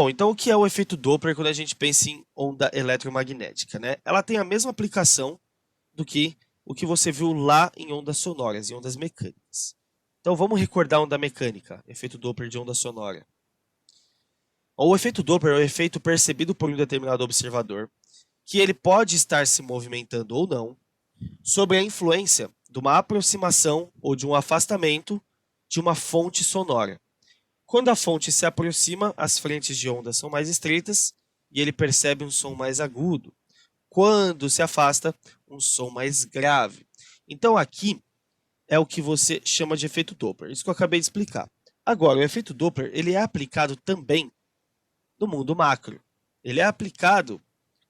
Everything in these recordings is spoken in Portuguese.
Bom, então o que é o efeito Doppler quando a gente pensa em onda eletromagnética, né? Ela tem a mesma aplicação do que o que você viu lá em ondas sonoras, em ondas mecânicas. Então vamos recordar a onda mecânica, efeito Doppler de onda sonora. O efeito Doppler é o efeito percebido por um determinado observador, que ele pode estar se movimentando ou não, sob a influência de uma aproximação ou de um afastamento de uma fonte sonora. Quando a fonte se aproxima, as frentes de onda são mais estreitas e ele percebe um som mais agudo. Quando se afasta, um som mais grave. Então aqui é o que você chama de efeito Doppler. Isso que eu acabei de explicar. Agora, o efeito Doppler ele é aplicado também no mundo macro. Ele é aplicado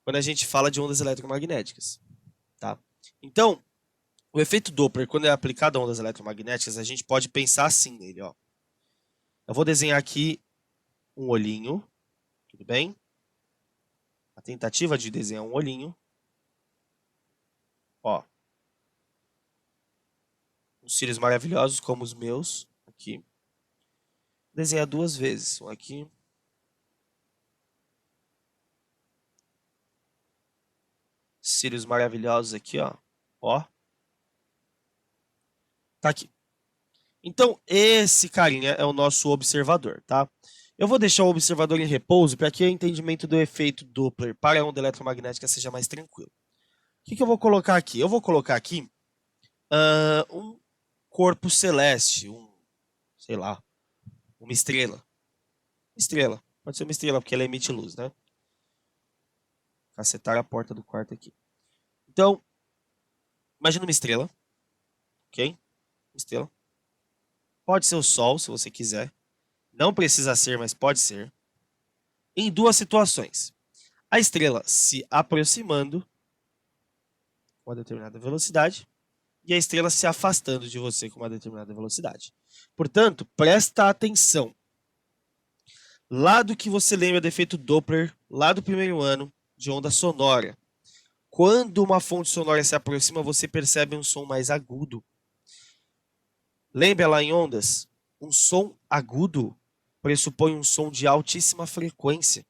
quando a gente fala de ondas eletromagnéticas. Tá? Então, o efeito Doppler, quando é aplicado a ondas eletromagnéticas, a gente pode pensar assim nele. Ó. Eu vou desenhar aqui um olhinho, tudo bem? A tentativa de desenhar um olhinho. Ó. Uns cílios maravilhosos como os meus, aqui. Desenhar duas vezes, um aqui. Cílios maravilhosos aqui, ó. Ó. Tá aqui. Então, esse carinha é o nosso observador, tá? Eu vou deixar o observador em repouso para que o entendimento do efeito Doppler para a onda eletromagnética seja mais tranquilo. O que eu vou colocar aqui? Eu vou colocar aqui um corpo celeste, sei lá, uma estrela. Estrela. Pode ser uma estrela, porque ela emite luz, né? Cacetar a porta do quarto aqui. Então, imagina uma estrela, ok? Uma estrela. Pode ser o Sol, se você quiser. Não precisa ser, mas pode ser. Em duas situações. A estrela se aproximando com uma determinada velocidade e a estrela se afastando de você com uma determinada velocidade. Portanto, presta atenção. Lá do que você lembra do efeito Doppler, lá do primeiro ano de onda sonora. Quando uma fonte sonora se aproxima, você percebe um som mais agudo. Lembra lá em ondas? Um som agudo pressupõe um som de altíssima frequência.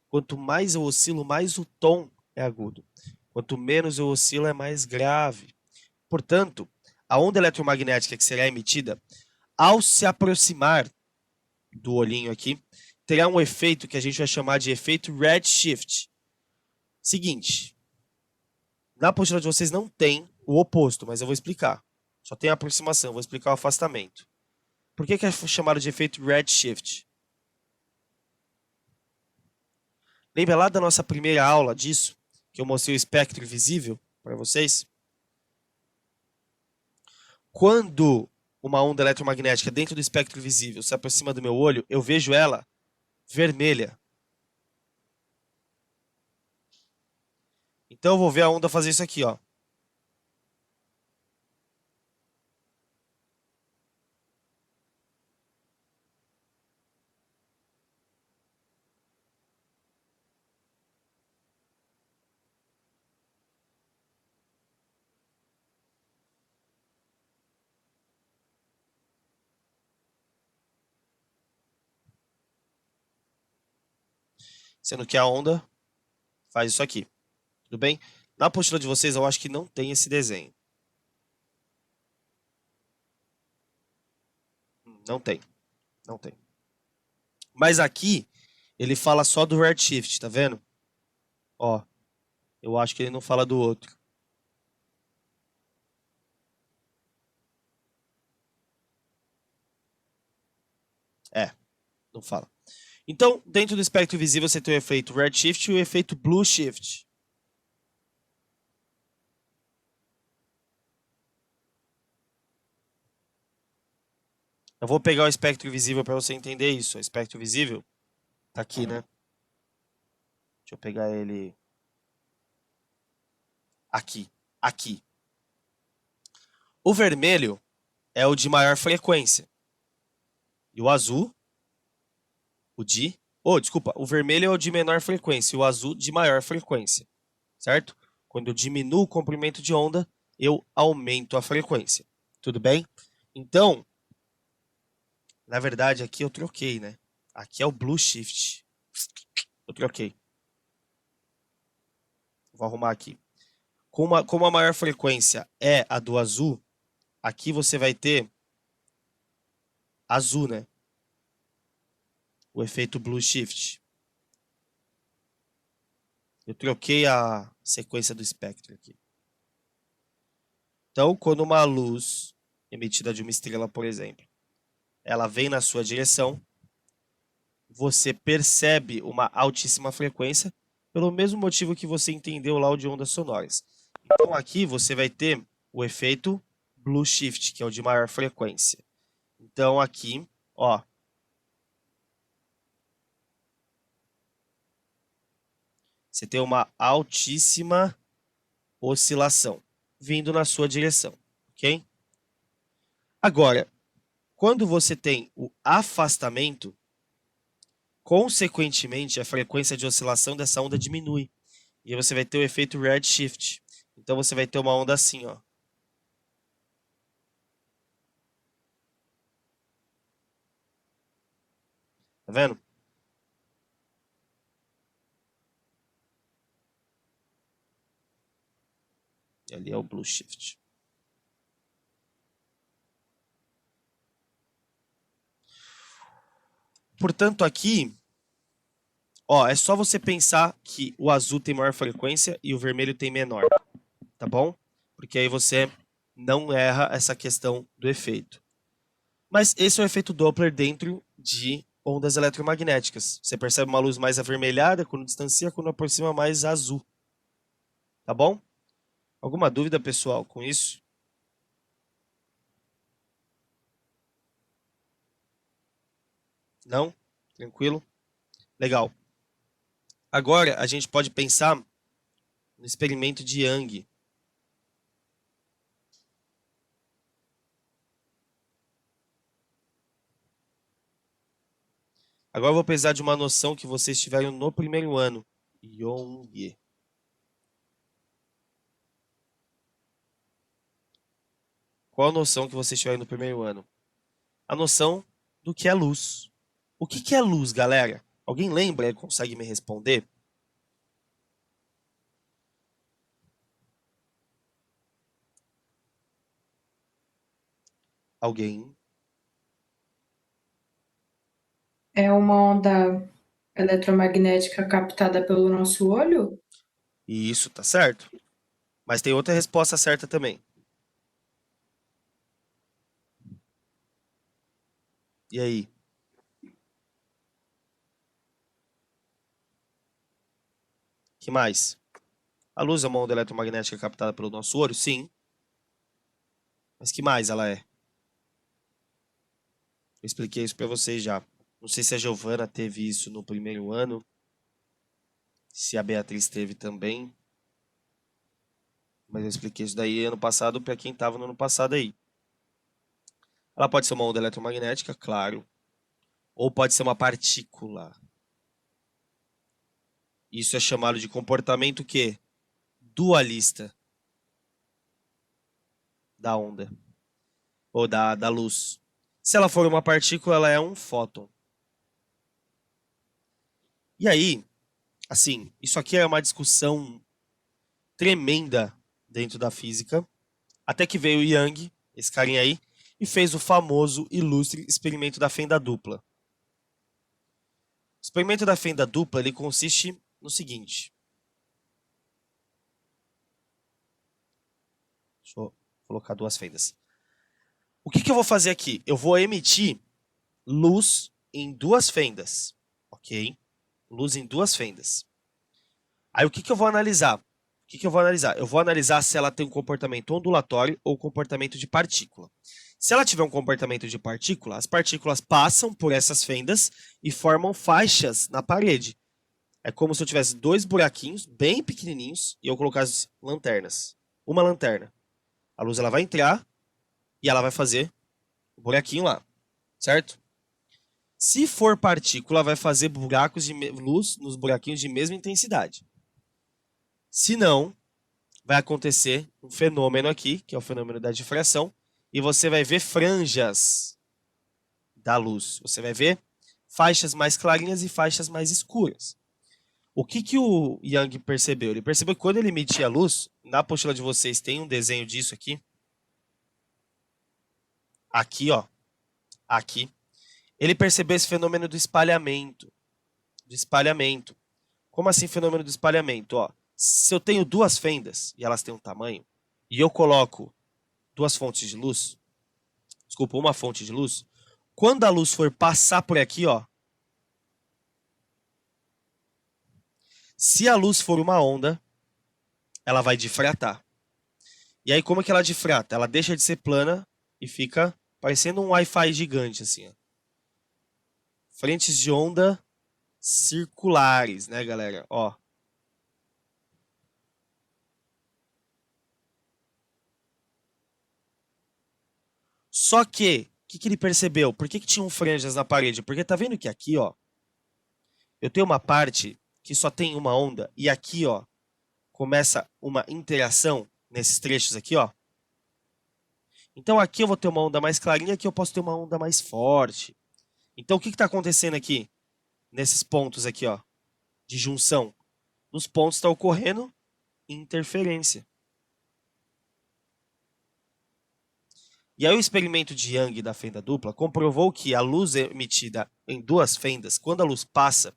Quanto mais eu oscilo, mais o tom é agudo. Quanto menos eu oscilo, é mais grave. Portanto, a onda eletromagnética que será emitida, ao se aproximar do olhinho aqui, terá um efeito que a gente vai chamar de efeito redshift. Seguinte, na apostila de vocês não tem o oposto, mas eu vou explicar. Só tem a aproximação, vou explicar o afastamento. Por que é chamado de efeito redshift? Lembra lá da nossa primeira aula disso, que eu mostrei o espectro visível para vocês? Quando uma onda eletromagnética dentro do espectro visível se aproxima do meu olho, eu vejo ela vermelha. Então eu vou ver a onda fazer isso aqui, ó. Sendo que a onda faz isso aqui. Tudo bem? Na apostila de vocês eu acho que não tem esse desenho. Não tem. Não tem. Mas aqui ele fala só do redshift, tá vendo? Ó, eu acho que ele não fala do outro. É, não fala. Então, dentro do espectro visível você tem o efeito redshift e o efeito blueshift. Eu vou pegar o espectro visível para você entender isso. O espectro visível tá aqui, né? Deixa eu pegar ele aqui. Aqui. O vermelho é o de maior frequência. E o azul, o de... Oh, desculpa. O vermelho é o de menor frequência e o azul de maior frequência. Certo? Quando eu diminuo o comprimento de onda, eu aumento a frequência. Tudo bem? Então, na verdade, aqui eu troquei, né? Aqui é o blue shift. Eu troquei. Vou arrumar aqui. Como a maior frequência é a do azul, aqui você vai ter azul, né? O efeito Blue Shift. Eu troquei a sequência do espectro aqui. Então, quando uma luz emitida de uma estrela, por exemplo, ela vem na sua direção, você percebe uma altíssima frequência, pelo mesmo motivo que você entendeu lá o de ondas sonoras. Então, aqui você vai ter o efeito Blue Shift, que é o de maior frequência. Então, aqui, ó, você tem uma altíssima oscilação vindo na sua direção, ok? Agora, quando você tem o afastamento, consequentemente, a frequência de oscilação dessa onda diminui. E aí você vai ter o efeito redshift. Então você vai ter uma onda assim, ó. Tá vendo? E ali é o blue shift. Portanto, aqui, ó, é só você pensar que o azul tem maior frequência e o vermelho tem menor, tá bom? Porque aí você não erra essa questão do efeito. Mas esse é o efeito Doppler dentro de ondas eletromagnéticas. Você percebe uma luz mais avermelhada quando distancia, quando aproxima mais azul. Tá bom? Alguma dúvida, pessoal, com isso? Não? Tranquilo? Legal. Agora a gente pode pensar no experimento de Young. Agora eu vou precisar de uma noção que vocês tiveram no primeiro ano. Young. Qual a noção que vocês tiveram no primeiro ano? A noção do que é luz. O que é luz, galera? Alguém lembra e consegue me responder? Alguém? É uma onda eletromagnética captada pelo nosso olho? E isso tá certo. Mas tem outra resposta certa também. E aí? Que mais? A luz é uma onda eletromagnética captada pelo nosso olho? Sim. Mas que mais ela é? Eu expliquei isso para vocês já. Não sei se a Giovana teve isso no primeiro ano, se a Beatriz teve também, mas eu expliquei isso daí ano passado para quem estava no ano passado aí. Ela pode ser uma onda eletromagnética, claro, ou pode ser uma partícula. Isso é chamado de comportamento quê? Dualista da onda, ou da luz. Se ela for uma partícula, ela é um fóton. E aí, assim, isso aqui é uma discussão tremenda dentro da física, até que veio Young, esse carinha aí, e fez o famoso ilustre experimento da fenda dupla. O experimento da fenda dupla ele consiste no seguinte. Deixa eu colocar duas fendas. O que eu vou fazer aqui? Eu vou emitir luz em duas fendas, ok? Luz em duas fendas. Aí o que eu vou analisar? Eu vou analisar? Eu vou analisar se ela tem um comportamento ondulatório ou comportamento de partícula. Se ela tiver um comportamento de partícula, as partículas passam por essas fendas e formam faixas na parede. É como se eu tivesse dois buraquinhos bem pequenininhos e eu colocasse lanternas. Uma lanterna. A luz ela vai entrar e ela vai fazer o buraquinho lá, certo? Se for partícula, vai fazer buracos de luz nos buraquinhos de mesma intensidade. Se não, vai acontecer um fenômeno aqui, que é o fenômeno da difração, e você vai ver franjas da luz. Você vai ver faixas mais clarinhas e faixas mais escuras. O que o Young percebeu? Ele percebeu que quando ele emitia luz, na apostila de vocês tem um desenho disso aqui. Aqui, ó. Aqui. Ele percebeu esse fenômeno do espalhamento. Do espalhamento. Como assim fenômeno do espalhamento? Ó, se eu tenho duas fendas e elas têm um tamanho, e eu coloco duas fontes de luz, desculpa, uma fonte de luz, quando a luz for passar por aqui, ó, se a luz for uma onda, ela vai difratar. E aí como é que ela difrata? Ela deixa de ser plana e fica parecendo um Wi-Fi gigante, assim, ó. Frentes de onda circulares, né, galera? Ó. Só que, o que ele percebeu? Por que tinham franjas na parede? Porque tá vendo que aqui, ó, eu tenho uma parte que só tem uma onda e aqui, ó, começa uma interação nesses trechos aqui, ó. Então aqui eu vou ter uma onda mais clarinha, aqui eu posso ter uma onda mais forte. Então o que está acontecendo aqui? Nesses pontos aqui, ó, de junção. Nos pontos está ocorrendo interferência. E aí o experimento de Young da fenda dupla comprovou que a luz emitida em duas fendas, quando a luz passa,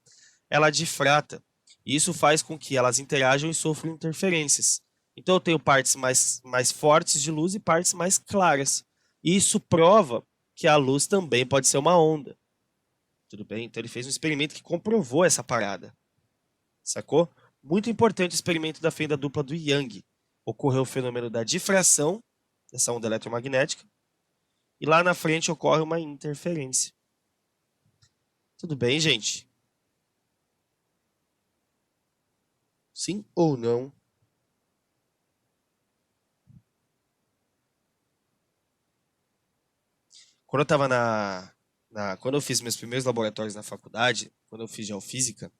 ela difrata. E isso faz com que elas interajam e sofram interferências. Então eu tenho partes mais fortes de luz e partes mais claras. E isso prova que a luz também pode ser uma onda. Tudo bem? Então ele fez um experimento que comprovou essa parada. Sacou? Muito importante o experimento da fenda dupla do Young. Ocorreu o fenômeno da difração dessa onda eletromagnética. E lá na frente ocorre uma interferência. Tudo bem, gente? Sim ou não? Quando eu tava quando eu fiz meus primeiros laboratórios na faculdade, quando eu fiz geofísica,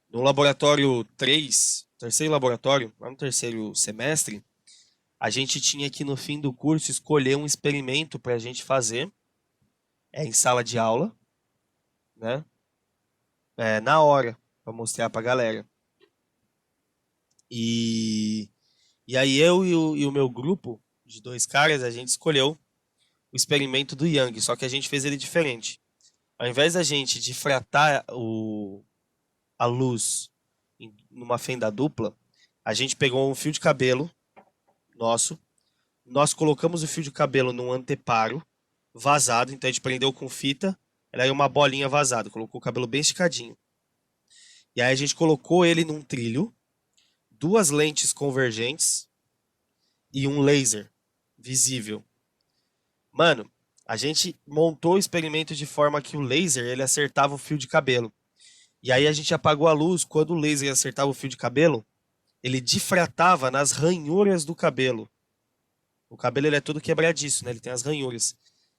no laboratório 3, terceiro laboratório, lá no terceiro semestre, a gente tinha que no fim do curso escolher um experimento para a gente fazer em sala de aula, né? Na hora, para mostrar para a galera. E aí eu e o meu grupo de dois caras, a gente escolheu o experimento do Young, só que a gente fez ele diferente. Ao invés da gente difratar a luz numa fenda dupla, a gente pegou um fio de cabelo nosso, nós colocamos o fio de cabelo num anteparo vazado, então a gente prendeu com fita, ela era uma bolinha vazada, colocou o cabelo bem esticadinho. E aí a gente colocou ele num trilho, duas lentes convergentes e um laser visível. Mano, a gente montou o experimento de forma que o laser ele acertava o fio de cabelo. E aí a gente apagou a luz, quando o laser acertava o fio de cabelo, ele difratava nas ranhuras do cabelo. O cabelo ele é todo quebradiço, né? Ele tem as ranhuras.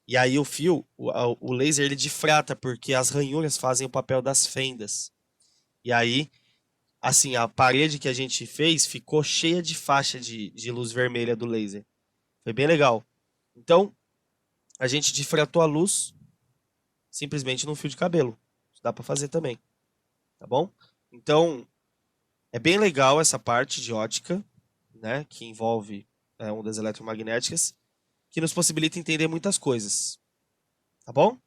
E aí o fio, o laser ele difrata porque as ranhuras fazem o papel das fendas. E aí, assim, a parede que a gente fez ficou cheia de faixa de luz vermelha do laser. Foi bem legal. Então, a gente difratou a luz simplesmente num fio de cabelo. Isso dá para fazer também, tá bom? Então, é bem legal essa parte de ótica, né, que envolve ondas eletromagnéticas, que nos possibilita entender muitas coisas. Tá bom?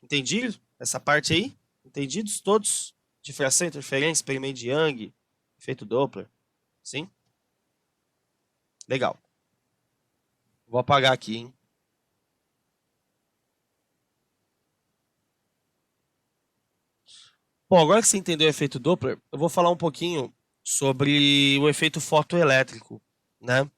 Entendido essa parte aí? Entendidos todos? Difração, interferência, experimento de Young, efeito Doppler. Sim? Legal. Vou apagar aqui, hein? Bom, agora que você entendeu o efeito Doppler, eu vou falar um pouquinho sobre o efeito fotoelétrico, né?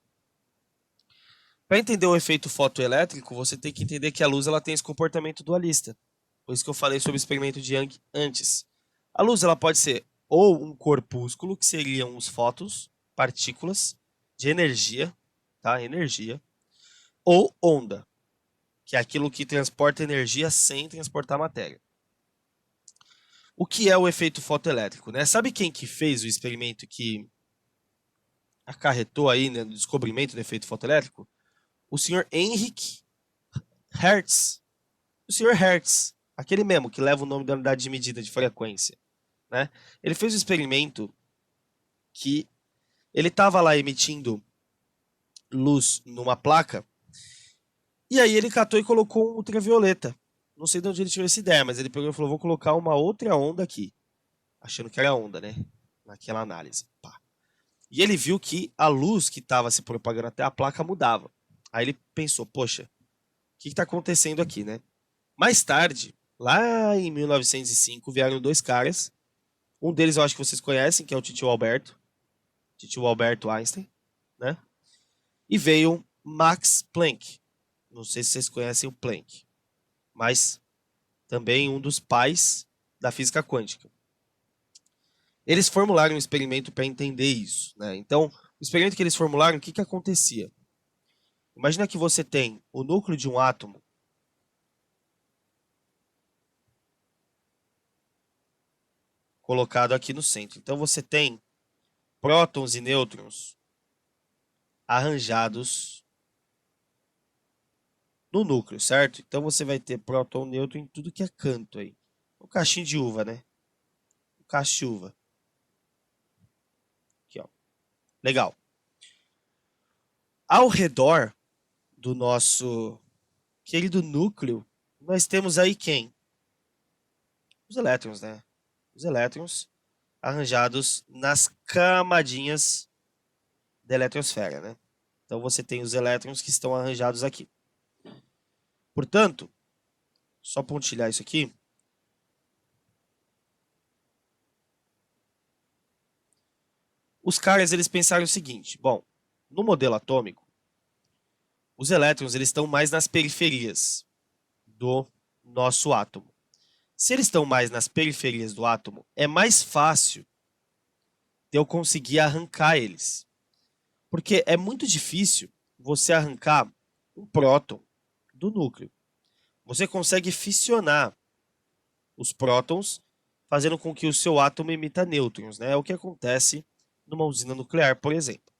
Para entender o efeito fotoelétrico, você tem que entender que a luz ela tem esse comportamento dualista. Por isso que eu falei sobre o experimento de Young antes. A luz ela pode ser ou um corpúsculo, que seriam os fótons, partículas de energia, tá? Energia, ou onda, que é aquilo que transporta energia sem transportar matéria. O que é o efeito fotoelétrico, né? Sabe quem que fez o experimento que acarretou aí, né, no descobrimento do efeito fotoelétrico? O senhor Heinrich Hertz. O senhor Hertz. aquele mesmo que leva o nome da unidade de medida de frequência, né? Ele fez um experimento que ele estava lá emitindo luz numa placa, e aí ele catou e colocou um ultravioleta. Não sei de onde ele tirou essa ideia, mas ele pegou e falou, vou colocar uma outra onda aqui. Achando que era onda, né? Naquela análise. Pá. E ele viu que a luz que estava se propagando até a placa mudava. Aí ele pensou, poxa, o que está acontecendo aqui, né? Mais tarde, lá em 1905, vieram dois caras. Um deles eu acho que vocês conhecem, que é o Titio Alberto Einstein, né? E veio Max Planck. Não sei se vocês conhecem o Planck, mas também um dos pais da física quântica. Eles formularam um experimento para entender isso, né? Então, o experimento que eles formularam, o que acontecia? Imagina que você tem o núcleo de um átomo colocado aqui no centro. Então, você tem prótons e nêutrons arranjados no núcleo, certo? Então, você vai ter próton e nêutron em tudo que é canto aí. O cachinho de uva, né? O cacho de uva. Aqui, ó. Legal. Ao redor do nosso querido núcleo, nós temos aí quem? Os elétrons, né? Os elétrons arranjados nas camadinhas da eletrosfera, né? Então você tem os elétrons que estão arranjados aqui. Portanto, só pontilhar isso aqui. Os caras eles pensaram o seguinte, bom, no modelo atômico, os elétrons eles estão mais nas periferias do nosso átomo. Se eles estão mais nas periferias do átomo, é mais fácil de eu conseguir arrancar eles. Porque é muito difícil você arrancar um próton do núcleo. Você consegue fissionar os prótons, fazendo com que o seu átomo emita nêutrons, né? É o que acontece numa usina nuclear, por exemplo.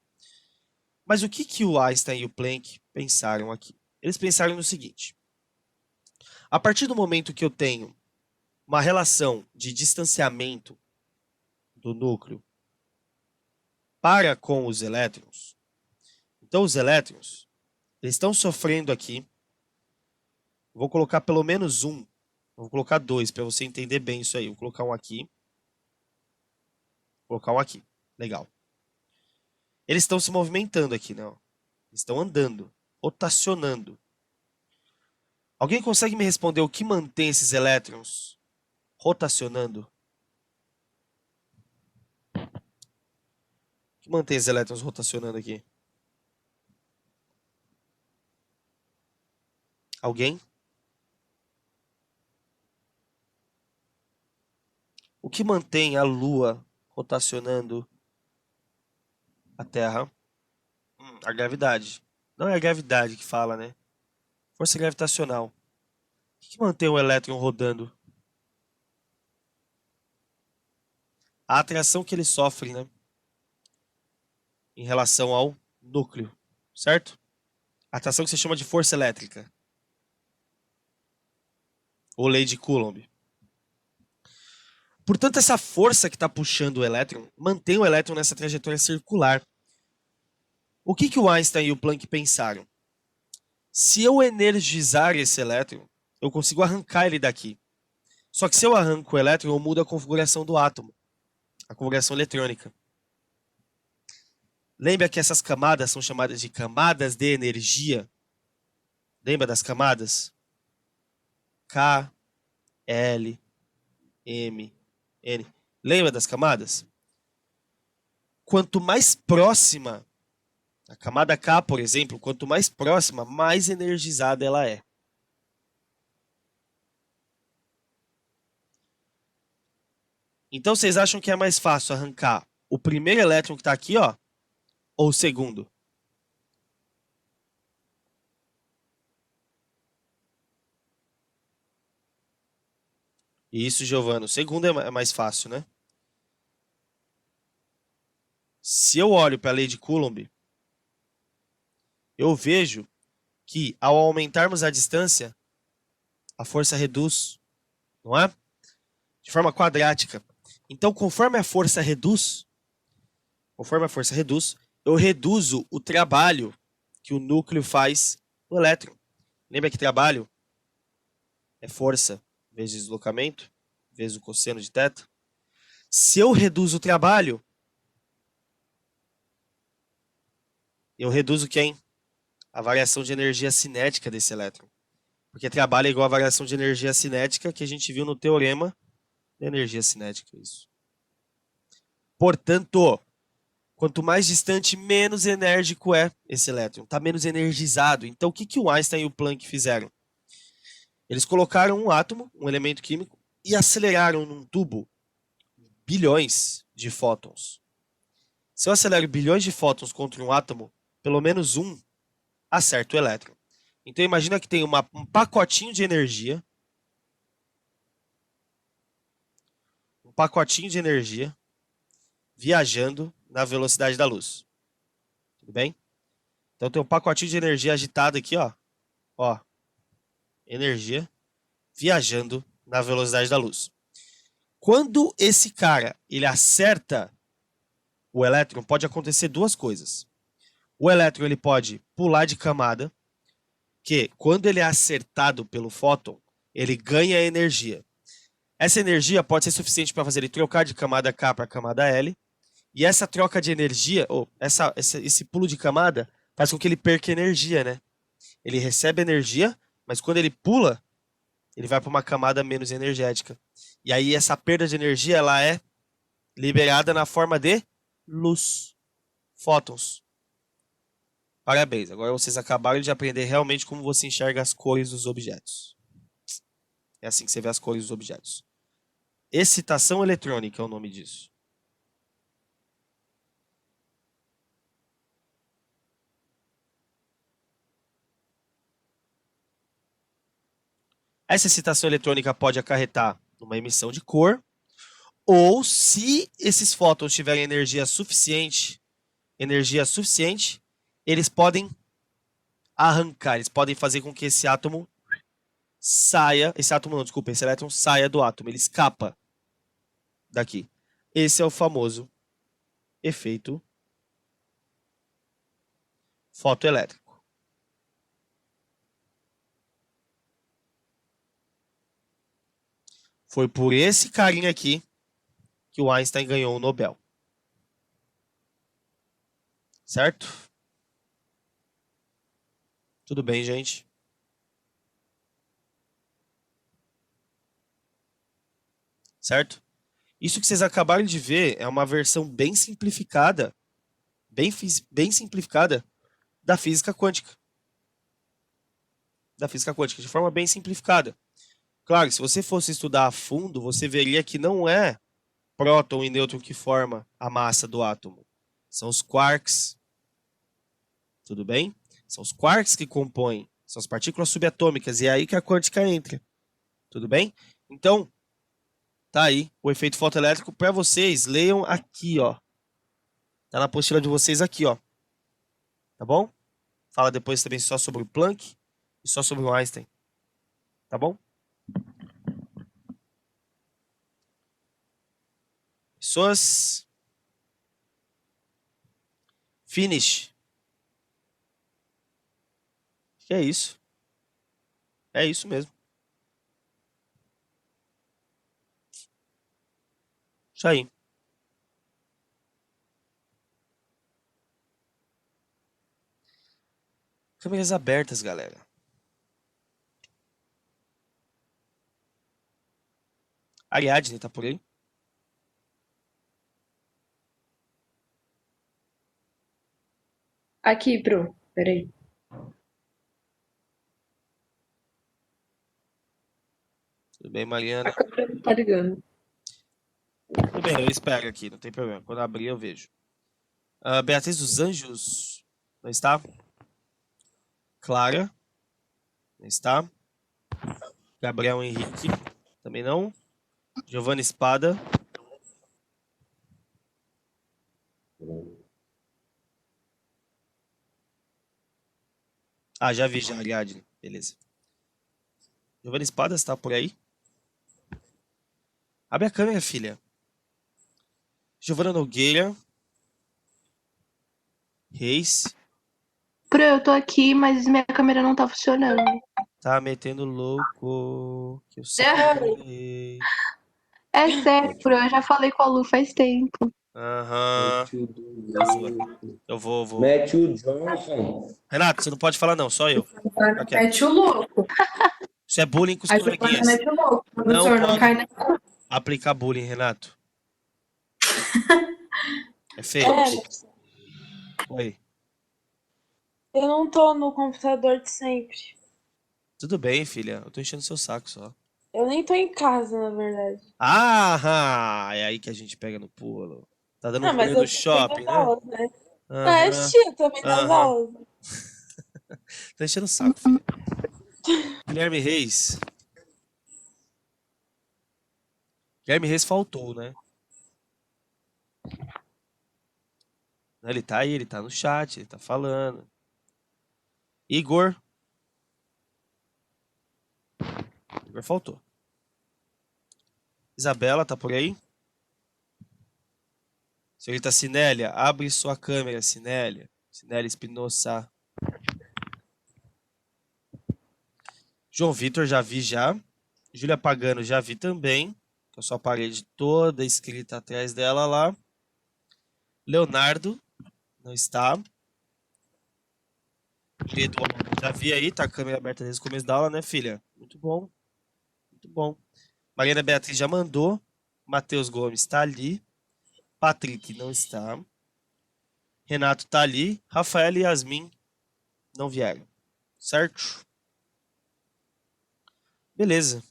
Mas o que o Einstein e o Planck pensaram aqui? Eles pensaram no seguinte: a partir do momento que eu tenho uma relação de distanciamento do núcleo para com os elétrons, então os elétrons eles estão sofrendo aqui. Vou colocar pelo menos um. Vou colocar dois para você entender bem isso aí. Vou colocar um aqui. Vou colocar um aqui. Legal. Eles estão se movimentando aqui, né? Estão andando, rotacionando. Alguém consegue me responder o que mantém esses elétrons rotacionando? O que mantém esses elétrons rotacionando aqui? Alguém? O que mantém a Lua rotacionando a Terra? A gravidade. Não é a gravidade que fala, né? Força gravitacional. O que mantém o elétron rodando? A atração que ele sofre, né? Em relação ao núcleo, certo? A atração que se chama de força elétrica. Ou lei de Coulomb. Portanto, essa força que está puxando o elétron mantém o elétron nessa trajetória circular. O que o Einstein e o Planck pensaram? Se eu energizar esse elétron, eu consigo arrancar ele daqui. Só que se eu arranco o elétron, eu mudo a configuração do átomo, a configuração eletrônica. Lembra que essas camadas são chamadas de camadas de energia? Lembra das camadas? K, L, M, N. Lembra das camadas? Quanto mais próxima, a camada K, por exemplo, quanto mais próxima, mais energizada ela é. Então vocês acham que é mais fácil arrancar o primeiro elétron que está aqui, ó, ou o segundo? Isso, Giovana. O segundo é mais fácil, né? Se eu olho para a lei de Coulomb, eu vejo que ao aumentarmos a distância, a força reduz. não é? De forma quadrática. Então, conforme a força reduz, eu reduzo o trabalho que o núcleo faz no elétron. Lembra que trabalho é força vezes deslocamento, vezes o cosseno de θ? Se eu reduzo o trabalho, eu reduzo quem? A variação de energia cinética desse elétron. Porque trabalho é igual a variação de energia cinética que a gente viu no teorema da energia cinética. Isso. Portanto, quanto mais distante, menos enérgico é esse elétron. Está menos energizado. Então, o que o Einstein e o Planck fizeram? Eles colocaram um átomo, um elemento químico, e aceleraram num tubo bilhões de fótons. Se eu acelero bilhões de fótons contra um átomo, pelo menos um acerta o elétron. Então imagina que tem um pacotinho de energia, viajando na velocidade da luz. Tudo bem? Então tem um pacotinho de energia agitado aqui, ó. Ó. Energia viajando na velocidade da luz. Quando esse cara ele acerta o elétron, pode acontecer duas coisas. O elétron ele pode pular de camada, que quando ele é acertado pelo fóton, ele ganha energia. Essa energia pode ser suficiente para fazer ele trocar de camada K para camada L. E essa troca de energia, ou esse pulo de camada, faz com que ele perca energia, né? Ele recebe energia, mas quando ele pula, ele vai para uma camada menos energética. E aí essa perda de energia, ela é liberada na forma de luz, fótons. Parabéns, agora vocês acabaram de aprender realmente como você enxerga as cores dos objetos. É assim que você vê as cores dos objetos. Excitação eletrônica é o nome disso. Essa excitação eletrônica pode acarretar numa emissão de cor, ou se esses fótons tiverem energia suficiente, eles podem arrancar, eles podem fazer com que esse átomo saia, esse elétron saia do átomo, ele escapa daqui. Esse é o famoso efeito fotoelétrico. Foi por esse carinha aqui que o Einstein ganhou o Nobel. Certo? Tudo bem, gente? Certo? Isso que vocês acabaram de ver é uma versão bem simplificada, bem simplificada da física quântica. Da física quântica, de forma bem simplificada. Claro, se você fosse estudar a fundo, você veria que não é próton e nêutron que forma a massa do átomo. São os quarks. Tudo bem? São os quarks que compõem, são as partículas subatômicas, e é aí que a quântica entra. Tudo bem? Então, tá aí o efeito fotoelétrico para vocês. Leiam aqui, ó. Tá na apostila de vocês aqui, ó. Tá bom? Fala depois também só sobre o Planck e só sobre o Einstein. Tá bom? Pessoas. Finish. Que é isso? É isso mesmo. Isso aí. Câmeras abertas, galera. Ariadne tá por aí? Aqui, Pro. Peraí. Tudo bem, A Mariana? câmera não tá ligando. Tudo bem, eu espero aqui, não tem problema. Quando abrir, eu vejo. Beatriz dos Anjos, não está? Clara, não está? Gabriel Henrique, também não. Giovanna Espada. Ah, já vi, já, Ariadne. Beleza. Giovanna Espada está por aí? Abre a câmera, filha. Giovana Nogueira. Reis. Pro, eu tô aqui, mas minha câmera não tá funcionando. Tá metendo louco. Que eu Sério? sei. É sério, Pro, eu já falei com a Lu faz tempo. Aham. Mete o do Tá zoando. louco. Eu vou. Mete o Johnson. Renato, você não pode falar não, só eu. Fica quieto. Mete o louco. Isso é bullying com os A Giovana coleguinhas. mete o louco. Não Professor, não pode cai na. aplicar bullying, Renato. É feio. Alex, Oi. eu não tô no computador de sempre. Tudo bem, filha. Eu tô enchendo seu saco só. Eu nem tô em casa, na verdade. Ah, é aí que a gente pega no pulo. Tá dando um Ah, mas rolê no eu tô nas shopping, né? aulas, né? Ah, é Aham, tia também nas aham. aulas. Tá enchendo o saco, filha. Guilherme Reis. Guilherme Reis faltou, né? Ele tá aí, ele tá no chat, ele tá falando. Igor. Igor faltou. Isabela, tá por aí? Senhorita Cinélia, abre sua câmera, Cinélia. Cinélia Espinosa. João Vitor, já vi já. Júlia Pagano, já vi também. Com a sua parede toda escrita atrás dela lá. Leonardo, não está. Eduardo, já vi aí, tá a câmera aberta desde o começo da aula, né, filha? Muito bom. Muito bom. Mariana Beatriz já mandou. Matheus Gomes está ali. Patrick não está. Renato tá ali. Rafael e Yasmin não vieram. Certo? Beleza.